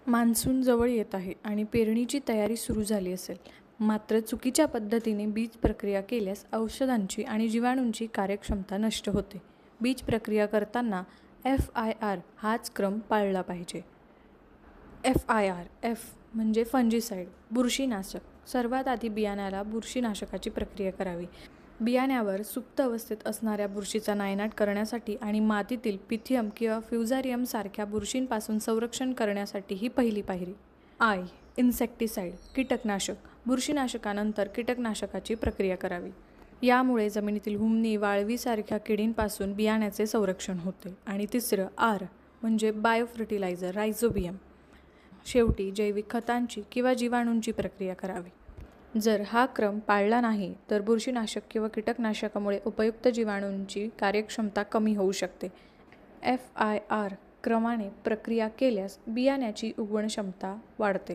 Monsoon जवळ येत आहे आणि पेरणीची तयारी सुरू झाली असेल, मात्र चुकीच्या पद्धतीने बीज प्रक्रिया केल्यास औषधांची आणि जीवाणूंची कार्यक्षमता नष्ट होते. बीज प्रक्रिया करताना FIR हाच क्रम पाळला पाहिजे. FIR म्हणजे फंजिसाइड, बुरशीनाशक. सर्वात आधी बियाण्याला बुरशीनाशकाची प्रक्रिया करावी. बियाण्यावर सुप्त अवस्थेत असणाऱ्या बुरशीचा नायनाट करण्यासाठी आणि मातीतील पिथियम किंवा फ्युझारियम सारख्या बुरशींपासून संरक्षण करण्यासाठी ही पहिली पायरी. इन्सेक्टिसाइड, कीटकनाशक. बुरशीनाशकानंतर कीटकनाशकाची प्रक्रिया करावी. यामुळे जमिनीतील हुमणी, वाळवी सारख्या किडींपासून बियाण्याचे संरक्षण होते. आणि तिसरं म्हणजे बायोफर्टिलायझर, रायझोबियम. शेवटी जैविक खतांची किंवा जीवाणूंची प्रक्रिया करावी. जर हा क्रम पाळला नाही तर बुरशीनाशक किंवा कीटकनाशकामुळे उपयुक्त जीवाणूंची कार्यक्षमता कमी होऊ शकते. FIR क्रमाने प्रक्रिया केल्यास बियाण्याची उगवण क्षमता वाढते.